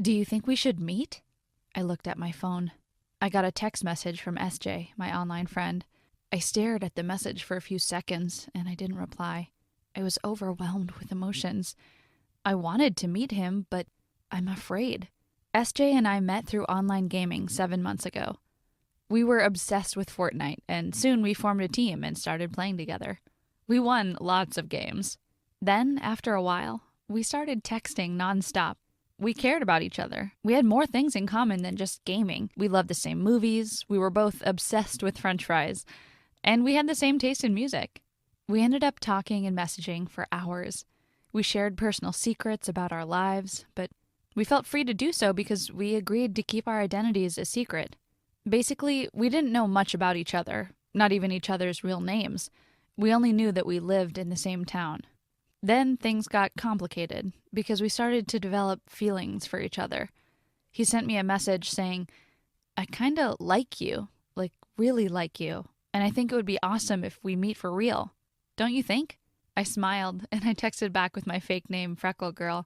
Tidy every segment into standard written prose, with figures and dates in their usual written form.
Do you think we should meet? I looked at my phone. I got a text message from SJ, my online friend. I stared at the message for a few seconds and I didn't reply. I was overwhelmed with emotions. I wanted to meet him, but I'm afraid. SJ and I met through online gaming 7 months ago. We were obsessed with Fortnite, and soon we formed a team and started playing together. We won lots of games. Then, after a while, we started texting nonstop. We cared about each other. We had more things in common than just gaming. We loved the same movies, we were both obsessed with french fries, and we had the same taste in music. We ended up talking and messaging for hours. We shared personal secrets about our lives, but we felt free to do so because we agreed to keep our identities a secret. Basically, we didn't know much about each other, not even each other's real names. We only knew that we lived in the same town. Then things got complicated because we started to develop feelings for each other. He sent me a message saying, "I kinda like you, like really like you, and I think it would be awesome if we meet for real. Don't you think?" I smiled and I texted back with my fake name, Freckle Girl,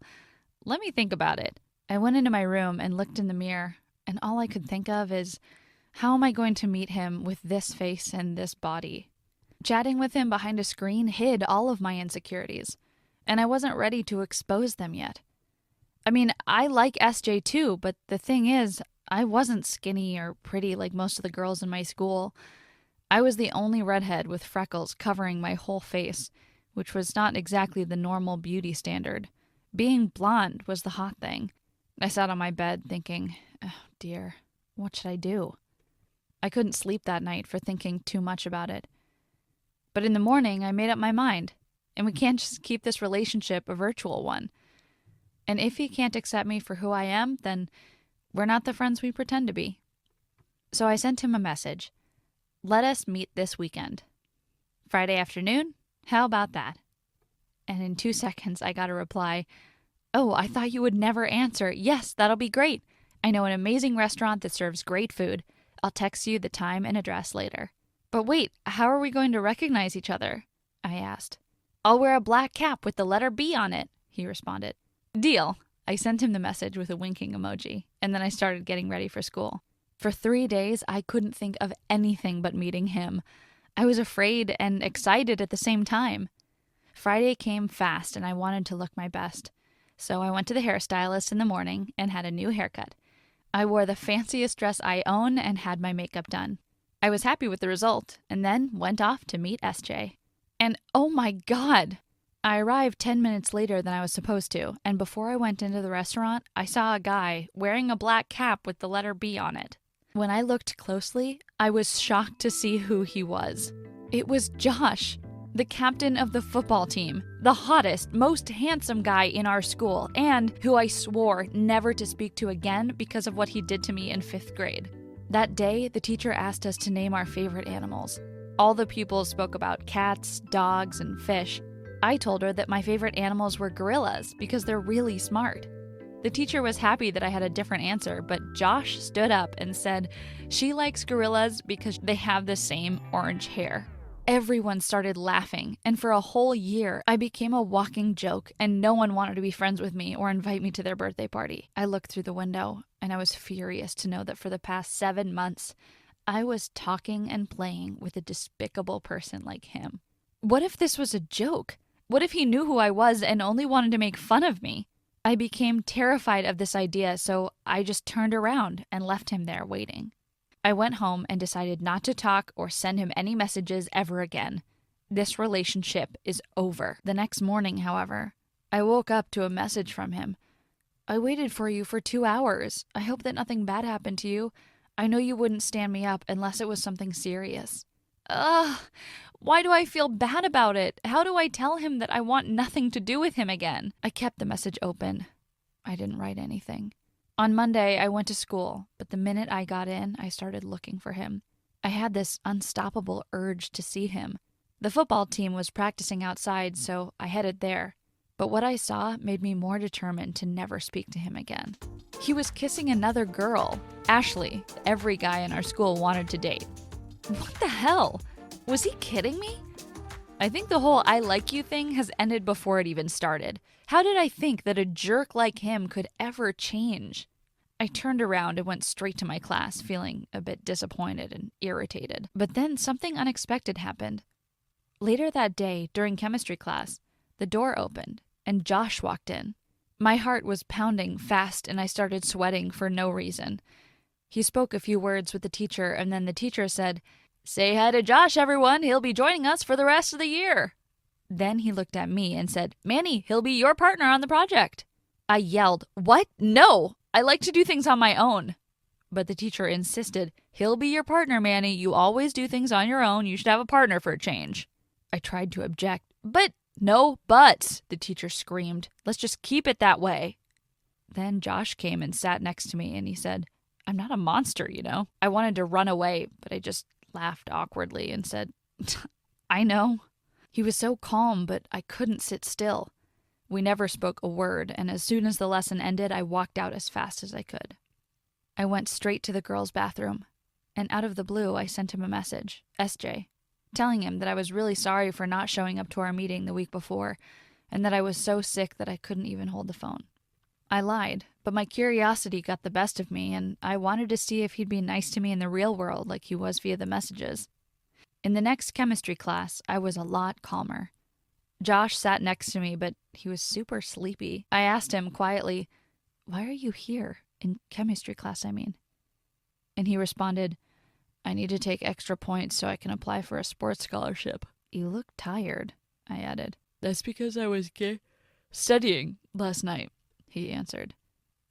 "Let me think about it." I went into my room and looked in the mirror, and all I could think of is, how am I going to meet him with this face and this body? Chatting with him behind a screen hid all of my insecurities, and I wasn't ready to expose them yet. I mean, I like SJ too, but the thing is, I wasn't skinny or pretty like most of the girls in my school. I was the only redhead with freckles covering my whole face, which was not exactly the normal beauty standard. Being blonde was the hot thing. I sat on my bed thinking, oh dear, what should I do? I couldn't sleep that night for thinking too much about it. But in the morning, I made up my mind, and we can't just keep this relationship a virtual one. And if he can't accept me for who I am, then we're not the friends we pretend to be. So I sent him a message. Let us meet this weekend. Friday afternoon? How about that? And in 2 seconds, I got a reply. Oh, I thought you would never answer. Yes, that'll be great. I know an amazing restaurant that serves great food. I'll text you the time and address later. But wait, how are we going to recognize each other? I asked. I'll wear a black cap with the letter B on it, he responded. Deal. I sent him the message with a winking emoji, and then I started getting ready for school. For 3 days, I couldn't think of anything but meeting him. I was afraid and excited at the same time. Friday came fast, and I wanted to look my best. So I went to the hairstylist in the morning and had a new haircut. I wore the fanciest dress I own and had my makeup done. I was happy with the result, and then went off to meet SJ. And oh my God! I arrived 10 minutes later than I was supposed to, and before I went into the restaurant, I saw a guy wearing a black cap with the letter B on it. When I looked closely, I was shocked to see who he was. It was Josh, the captain of the football team, the hottest, most handsome guy in our school, and who I swore never to speak to again because of what he did to me in 5th grade. That day, the teacher asked us to name our favorite animals. All the pupils spoke about cats, dogs, and fish. I told her that my favorite animals were gorillas because they're really smart. The teacher was happy that I had a different answer, but Josh stood up and said she likes gorillas because they have the same orange hair. Everyone started laughing, and for a whole year, I became a walking joke, and no one wanted to be friends with me or invite me to their birthday party. I looked through the window, and I was furious to know that for the past 7 months, I was talking and playing with a despicable person like him. What if this was a joke? What if he knew who I was and only wanted to make fun of me? I became terrified of this idea, so I just turned around and left him there waiting. I went home and decided not to talk or send him any messages ever again. This relationship is over. The next morning, however, I woke up to a message from him. I waited for you for 2 hours. I hope that nothing bad happened to you. I know you wouldn't stand me up unless it was something serious. Ugh, why do I feel bad about it? How do I tell him that I want nothing to do with him again? I kept the message open. I didn't write anything. On Monday, I went to school, but the minute I got in, I started looking for him. I had this unstoppable urge to see him. The football team was practicing outside, so I headed there. But what I saw made me more determined to never speak to him again. He was kissing another girl, Ashley, every guy in our school wanted to date. What the hell? Was he kidding me? I think the whole I like you thing has ended before it even started. How did I think that a jerk like him could ever change? I turned around and went straight to my class, feeling a bit disappointed and irritated. But then something unexpected happened. Later that day, during chemistry class, the door opened and Josh walked in. My heart was pounding fast and I started sweating for no reason. He spoke a few words with the teacher and then the teacher said, "Say hi to Josh, everyone. He'll be joining us for the rest of the year." Then he looked at me and said, "Manny, he'll be your partner on the project." I yelled, "What? No! I like to do things on my own." But the teacher insisted, "He'll be your partner, Manny. You always do things on your own. You should have a partner for a change." I tried to object. "But, no buts," the teacher screamed. "Let's just keep it that way." Then Josh came and sat next to me and he said, "I'm not a monster, you know." I wanted to run away, but I just laughed awkwardly and said, "I know." He was so calm, but I couldn't sit still. We never spoke a word, and as soon as the lesson ended, I walked out as fast as I could. I went straight to the girls' bathroom, and out of the blue, I sent him a message, SJ, telling him that I was really sorry for not showing up to our meeting the week before, and that I was so sick that I couldn't even hold the phone. I lied, but my curiosity got the best of me, and I wanted to see if he'd be nice to me in the real world like he was via the messages. In the next chemistry class, I was a lot calmer. Josh sat next to me, but he was super sleepy. I asked him quietly, "Why are you here? In chemistry class, I mean." And he responded, "I need to take extra points so I can apply for a sports scholarship." "You look tired," I added. "That's because I was studying last night," he answered.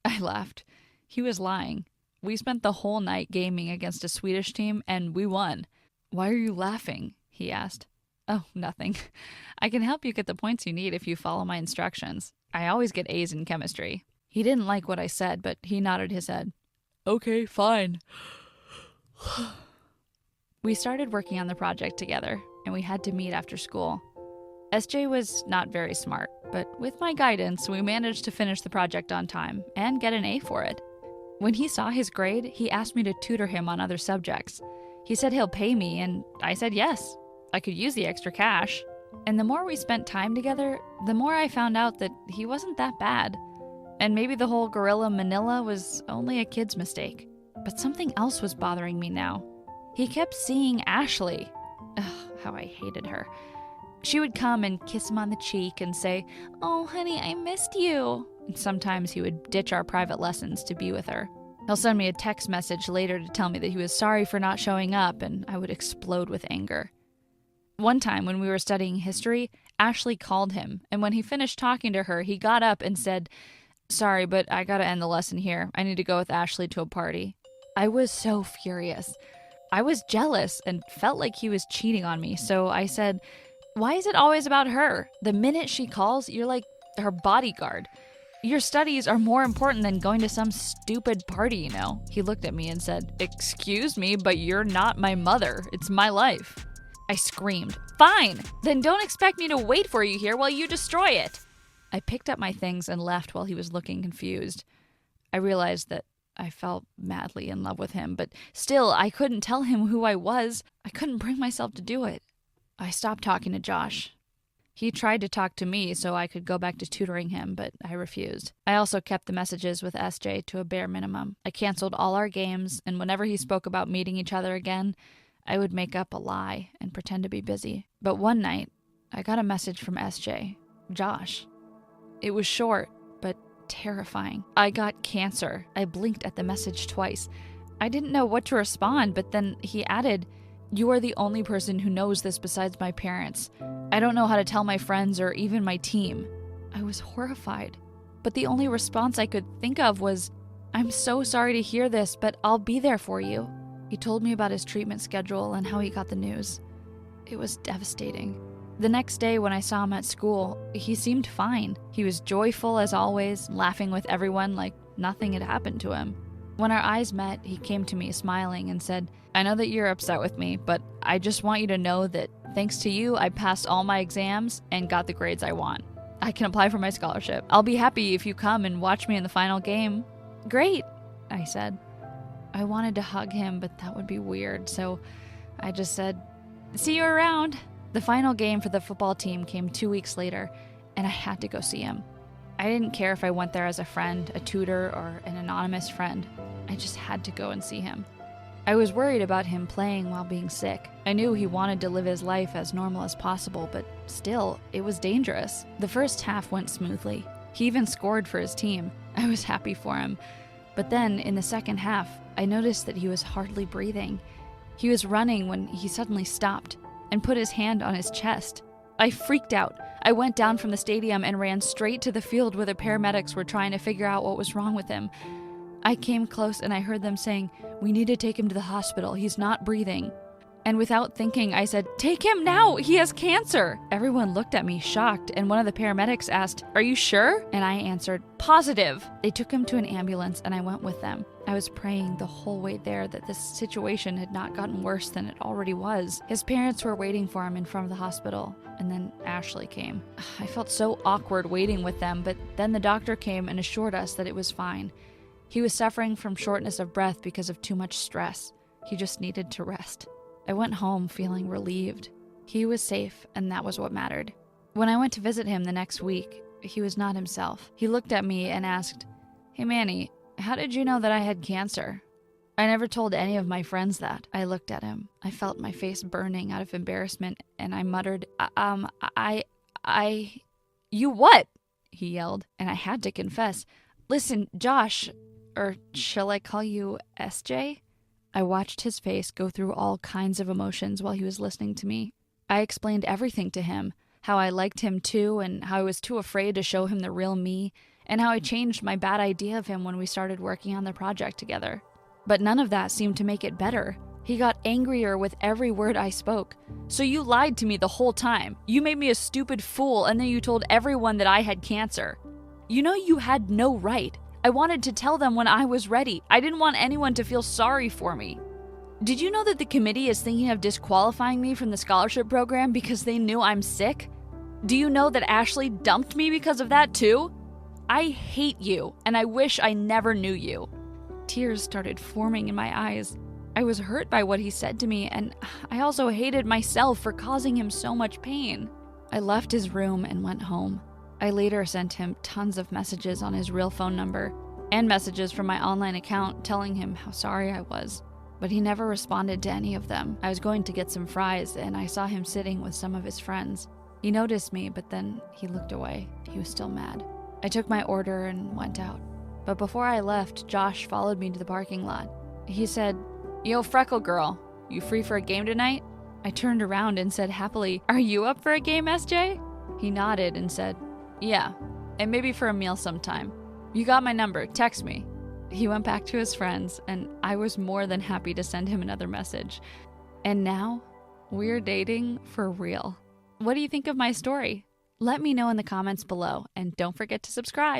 I laughed. He was lying. We spent the whole night gaming against a Swedish team, and we won. "Why are you laughing?" he asked. "Oh, nothing. I can help you get the points you need if you follow my instructions. I always get A's in chemistry." He didn't like what I said, but he nodded his head. "Okay, fine." We started working on the project together, and we had to meet after school. SJ was not very smart, but with my guidance, we managed to finish the project on time and get an A for it. When he saw his grade, he asked me to tutor him on other subjects. He said he'll pay me, and I said yes. I could use the extra cash. And the more we spent time together, the more I found out that he wasn't that bad. And maybe the whole Gorilla Manila was only a kid's mistake. But something else was bothering me now. He kept seeing Ashley. Ugh, how I hated her. She would come and kiss him on the cheek and say, "Oh, honey, I missed you." And sometimes he would ditch our private lessons to be with her. He'll send me a text message later to tell me that he was sorry for not showing up, and I would explode with anger. One time when we were studying history, Ashley called him, and when he finished talking to her, he got up and said, "Sorry, but I gotta end the lesson here. I need to go with Ashley to a party." I was so furious. I was jealous and felt like he was cheating on me, so I said, "Why is it always about her? The minute she calls, you're like her bodyguard. Your studies are more important than going to some stupid party, you know." He looked at me and said, "Excuse me, but you're not my mother. It's my life." I screamed, "Fine, then don't expect me to wait for you here while you destroy it." I picked up my things and left while he was looking confused. I realized that I fell madly in love with him, but still, I couldn't tell him who I was. I couldn't bring myself to do it. I stopped talking to Josh. He tried to talk to me so I could go back to tutoring him, but I refused. I also kept the messages with SJ to a bare minimum. I canceled all our games, and whenever he spoke about meeting each other again, I would make up a lie and pretend to be busy. But one night, I got a message from SJ, Josh. It was short, but terrifying. "I got cancer." I blinked at the message twice. I didn't know what to respond, but then he added, "You are the only person who knows this besides my parents. I don't know how to tell my friends or even my team." I was horrified, but the only response I could think of was, "I'm so sorry to hear this, but I'll be there for you." He told me about his treatment schedule and how he got the news. It was devastating. The next day when I saw him at school, he seemed fine. He was joyful as always, laughing with everyone like nothing had happened to him. When our eyes met, he came to me smiling and said, "I know that you're upset with me, but I just want you to know that thanks to you, I passed all my exams and got the grades I want. I can apply for my scholarship. I'll be happy if you come and watch me in the final game." "Great," I said. I wanted to hug him, but that would be weird, so I just said, "See you around." The final game for the football team came 2 weeks later, and I had to go see him. I didn't care if I went there as a friend, a tutor, or an anonymous friend. I just had to go and see him. I was worried about him playing while being sick. I knew he wanted to live his life as normal as possible, but still, it was dangerous. The first half went smoothly. He even scored for his team. I was happy for him. But then, in the second half, I noticed that he was hardly breathing. He was running when he suddenly stopped and put his hand on his chest. I freaked out. I went down from the stadium and ran straight to the field where the paramedics were trying to figure out what was wrong with him. I came close and I heard them saying, "We need to take him to the hospital. He's not breathing." And without thinking, I said, "Take him now! He has cancer!" Everyone looked at me shocked, and one of the paramedics asked, "Are you sure?" And I answered, "Positive!" They took him to an ambulance and I went with them. I was praying the whole way there that this situation had not gotten worse than it already was. His parents were waiting for him in front of the hospital, and then Ashley came. I felt so awkward waiting with them, but then the doctor came and assured us that it was fine. He was suffering from shortness of breath because of too much stress. He just needed to rest. I went home feeling relieved. He was safe, and that was what mattered. When I went to visit him the next week, he was not himself. He looked at me and asked, "Hey Manny, how did you know that I had cancer?" I never told any of my friends that. I looked at him. I felt my face burning out of embarrassment, and I muttered, You what?" he yelled, and I had to confess, "Listen, Josh, or shall I call you SJ? I watched his face go through all kinds of emotions while he was listening to me. I explained everything to him, how I liked him too, and how I was too afraid to show him the real me, and how I changed my bad idea of him when we started working on the project together. But none of that seemed to make it better. He got angrier with every word I spoke. "So you lied to me the whole time. You made me a stupid fool, and then you told everyone that I had cancer. You know you had no right. I wanted to tell them when I was ready. I didn't want anyone to feel sorry for me. Did you know that the committee is thinking of disqualifying me from the scholarship program because they knew I'm sick? Do you know that Ashley dumped me because of that too? I hate you, and I wish I never knew you." Tears started forming in my eyes. I was hurt by what he said to me, and I also hated myself for causing him so much pain. I left his room and went home. I later sent him tons of messages on his real phone number and messages from my online account telling him how sorry I was, but he never responded to any of them. I was going to get some fries and I saw him sitting with some of his friends. He noticed me, but then he looked away. He was still mad. I took my order and went out. But before I left, Josh followed me to the parking lot. He said, "Yo, Freckle Girl, you free for a game tonight?" I turned around and said happily, "Are you up for a game, SJ?" He nodded and said, "Yeah, and maybe for a meal sometime. You got my number, text me." He went back to his friends, and I was more than happy to send him another message. And now, we're dating for real. What do you think of my story? Let me know in the comments below, and don't forget to subscribe.